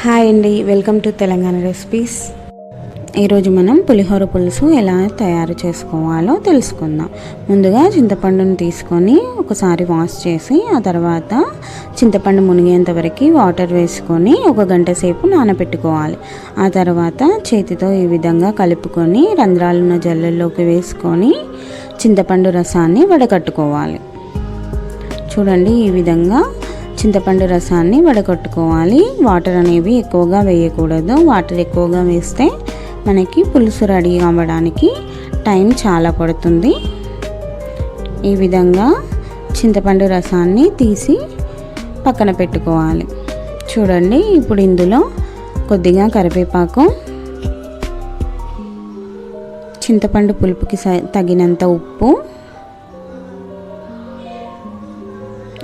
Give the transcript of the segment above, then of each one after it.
Hi అండి, welcome to Telangana recipes. ఈరోజు మనం పులిహోర పులుసు ఎలా తయారు చేసుకోవాలో తెలుసుకుందాం. ముందుగా చింతపండును తీసుకొని ఒకసారి వాష్ చేసి ఆ తర్వాత చింతపండు మునిగేంత వరకు వాటర్ వేసుకొని 1 గంట సేపు నానబెట్టుకోవాలి. ఆ తర్వాత చేతితో ఈ విధంగా కలుపుకొని రంధ్రాలున్న జల్లెల్లోకి వేసుకొని చింతపండు రసాన్ని వడకట్టుకోవాలి. చూడండి, ఈ విధంగా చింతపండు రసాన్ని వడకట్టుకోవాలి. వాటర్ అనేవి ఎక్కువగా వేయకూడదు. వాటర్ ఎక్కువగా వేస్తే మనకి పులుసు రెడీ అవ్వడానికి టైం చాలా పడుతుంది. ఈ విధంగా చింతపండు రసాన్ని తీసి పక్కన పెట్టుకోవాలి. చూడండి, ఇప్పుడు ఇందులో కొద్దిగా కరివేపాకు, చింతపండు పులుపుకి తగినంత ఉప్పు,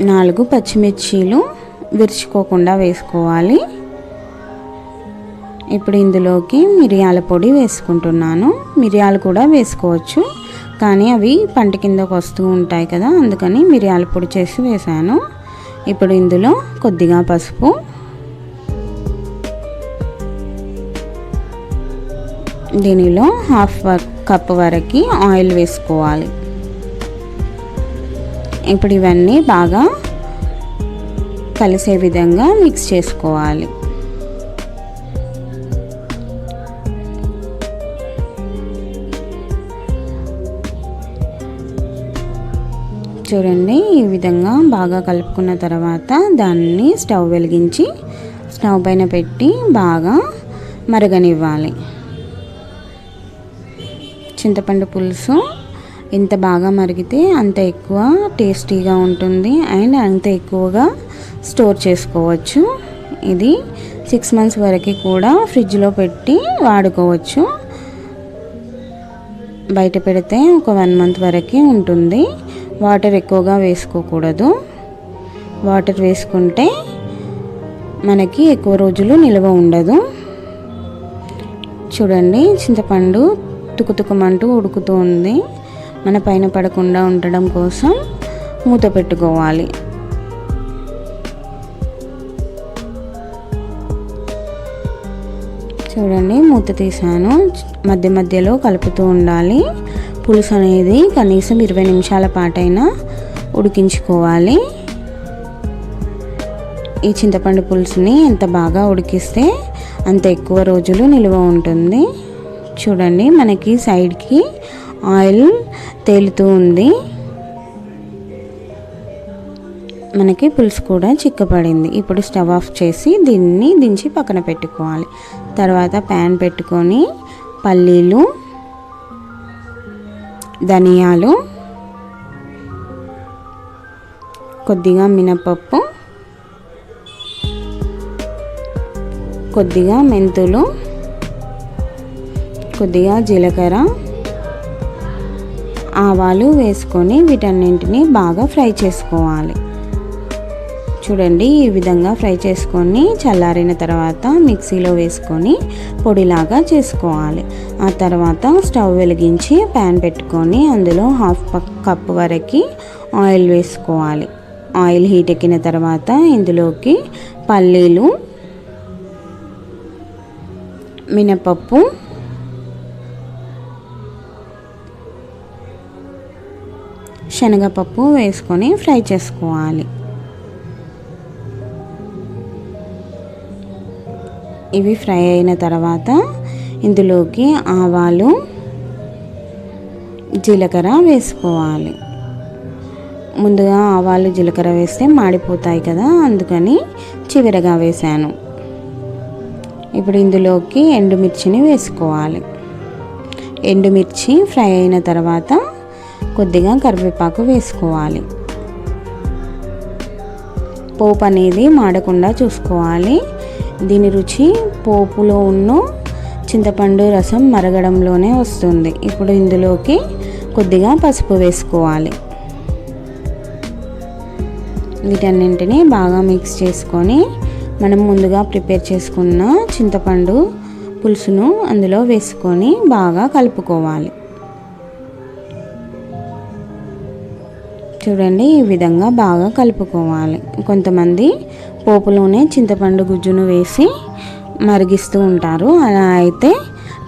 4 పచ్చిమిర్చీలు విరుచుకోకుండా వేసుకోవాలి. ఇప్పుడు ఇందులోకి మిరియాల పొడి వేసుకుంటున్నాను. మిరియాలు కూడా వేసుకోవచ్చు, కానీ అవి పంట కిందకు వస్తూ ఉంటాయి కదా, అందుకని మిరియాల పొడి చేసి వేసాను. ఇప్పుడు ఇందులో కొద్దిగా పసుపు, దీనిలో 1/2 కప్ వరకు ఆయిల్ వేసుకోవాలి. ఇప్పుడు ఇవన్నీ బాగా కలిసే విధంగా మిక్స్ చేసుకోవాలి. చూడండి, ఈ విధంగా బాగా కలుపుకున్న తర్వాత దాన్ని స్టవ్ వెలిగించి స్టవ్ పైన పెట్టి బాగా మరగనివ్వాలి. చింతపండు పులుసు ఎంత బాగా మరిగితే అంత ఎక్కువ టేస్టీగా ఉంటుంది అండ్ అంత ఎక్కువగా స్టోర్ చేసుకోవచ్చు. ఇది 6 months వరకు కూడా ఫ్రిడ్జ్లో పెట్టి వాడుకోవచ్చు. బయట పెడితే ఒక 1 month వరకు ఉంటుంది. వాటర్ ఎక్కువగా వేసుకోకూడదు. వాటర్ వేసుకుంటే మనకి ఎక్కువ రోజులు నిల్వ ఉండదు. చూడండి, చింతపండు తుకుతుకమంటూ ఉడుకుతూ ఉంది. మన పైన పడకుండా ఉండడం కోసం మూత పెట్టుకోవాలి. చూడండి, మూత తీసాను. మధ్య మధ్యలో కలుపుతూ ఉండాలి. పులుసు అనేది కనీసం 20 నిమిషాల పాటైనా ఉడికించుకోవాలి. ఈ చింతపండు పులుసుని ఎంత బాగా ఉడికిస్తే అంత ఎక్కువ రోజులు నిల్వ ఉంటుంది. చూడండి, మనకి సైడ్కి ఆయిల్ తేలుతూ ఉంది. మనకి పులుసు కూడా చిక్కపడింది. ఇప్పుడు స్టవ్ ఆఫ్ చేసి దీన్ని దించి పక్కన పెట్టుకోవాలి. తర్వాత ప్యాన్ పెట్టుకొని పల్లీలు, ధనియాలు, కొద్దిగా మినపప్పు, కొద్దిగా మెంతులు, కొద్దిగా జీలకర్ర, ఆవాలు వేసుకొని వీటన్నింటినీ బాగా ఫ్రై చేసుకోవాలి. చూడండి, ఈ విధంగా ఫ్రై చేసుకొని చల్లారిన తర్వాత మిక్సీలో వేసుకొని పొడిలాగా చేసుకోవాలి. ఆ తర్వాత స్టవ్ వెలిగించి ప్యాన్ పెట్టుకొని అందులో 1/2 కప్ వరకు ఆయిల్ వేసుకోవాలి. ఆయిల్ హీట్ ఎక్కిన తర్వాత ఇందులోకి పల్లీలు, మినపప్పు, శనగపప్పు వేసుకొని ఫ్రై చేసుకోవాలి. ఇవి ఫ్రై అయిన తర్వాత ఇందులోకి ఆవాలు, జీలకర్ర వేసుకోవాలి. ముందుగా ఆవాలు జీలకర్ర వేస్తే మాడిపోతాయి కదా, అందుకని చివరగా వేసాను. ఇప్పుడు ఇందులోకి ఎండుమిర్చిని వేసుకోవాలి. ఎండుమిర్చి ఫ్రై అయిన తర్వాత కొద్దిగా కరివేపాకు వేసుకోవాలి. పోపు అనేది మాడకుండా చూసుకోవాలి. దీని రుచి పోపులో ఉన్న చింతపండు రసం మరగడంలోనే వస్తుంది. ఇప్పుడు ఇందులోకి కొద్దిగా పసుపు వేసుకోవాలి. వీటన్నింటినీ బాగా మిక్స్ చేసుకొని మనం ముందుగా ప్రిపేర్ చేసుకున్న చింతపండు పులుసును అందులో వేసుకొని బాగా కలుపుకోవాలి. చూడండి, ఈ విధంగా బాగా కలుపుకోవాలి. కొంతమంది పోపులోనే చింతపండు గుజ్జును వేసి మరిగిస్తూ ఉంటారు. అలా అయితే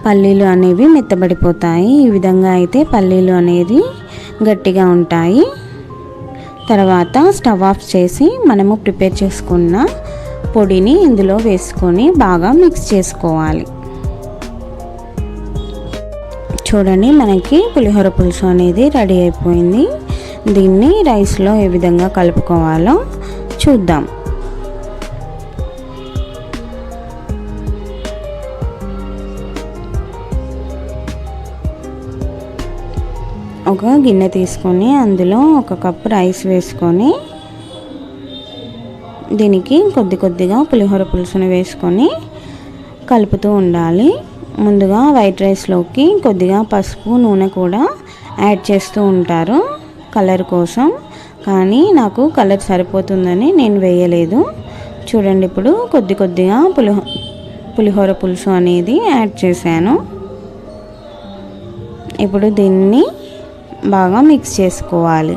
పల్లీలు అనేవి మెత్తబడిపోతాయి. ఈ విధంగా అయితే పల్లీలు అనేది గట్టిగా ఉంటాయి. తర్వాత స్టవ్ ఆఫ్ చేసి మనము ప్రిపేర్ చేసుకున్న పొడిని ఇందులో వేసుకొని బాగా మిక్స్ చేసుకోవాలి. చూడండి, మనకి పులిహోర పులుసు అనేది రెడీ అయిపోయింది. దీన్ని రైస్లో ఏ విధంగా కలుపుకోవాలో చూద్దాం. ఒక గిన్నె తీసుకొని అందులో 1 కప్పు రైస్ వేసుకొని దీనికి కొద్దిగా పులిహోర పులుసుని వేసుకొని కలుపుతూ ఉండాలి. ముందుగా వైట్ రైస్లోకి కొద్దిగా పసుపు, నూనె కూడా యాడ్ చేస్తూ ఉంటారు కలర్ కోసం. కానీ నాకు కలర్ సరిపోతుందని నేను వేయలేదు. చూడండి, ఇప్పుడు కొద్దిగా పులిహోర పులుసు అనేది యాడ్ చేశాను. ఇప్పుడు దీన్ని బాగా మిక్స్ చేసుకోవాలి.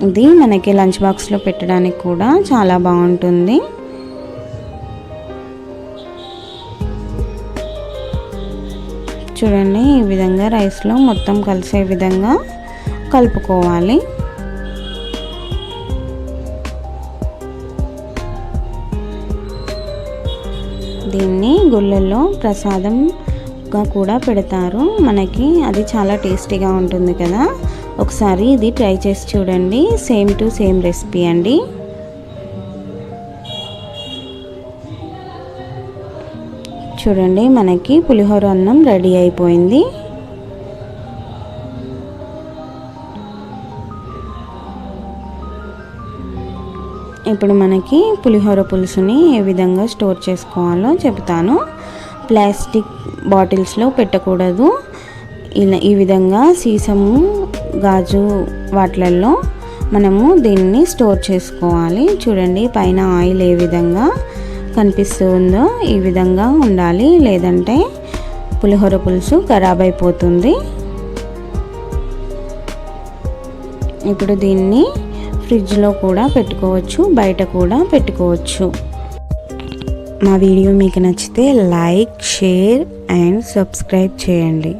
ఇది మనకి లంచ్ బాక్స్లో పెట్టడానికి కూడా చాలా బాగుంటుంది. చూడండి, ఈ విధంగా రైస్లో మొత్తం కలిసే విధంగా కలుపుకోవాలి. దీన్ని గుళ్ళల్లో ప్రసాదంగా కూడా పెడతారు మనకి. అది చాలా టేస్టీగా ఉంటుంది కదా. ఒకసారి ఇది ట్రై చేసి చూడండి. సేమ్ టు సేమ్ రెసిపీ అండి. చూడండి, మనకి పులిహోర అన్నం రెడీ అయిపోయింది. ఇప్పుడు మనకి పులిహోర పులుసుని ఏ విధంగా స్టోర్ చేసుకోవాలో చెప్తాను. ప్లాస్టిక్ బాటిల్స్లో పెట్టకూడదు. ఈ విధంగా సీసము, గాజు వాటిలలో మనము దీన్ని స్టోర్ చేసుకోవాలి. చూడండి, పైన ఆయిల్ ఏ విధంగా కనిపిస్తుందో ఈ విధంగా ఉండాలి, లేదంటే పులిహోర పులుసు ఖరాబ్ అయిపోతుంది. ఇప్పుడు దీన్ని ఫ్రిడ్జ్లో కూడా పెట్టుకోవచ్చు, బయట కూడా పెట్టుకోవచ్చు. మా వీడియో మీకు నచ్చితే లైక్, షేర్ అండ్ సబ్స్క్రైబ్ చేయండి.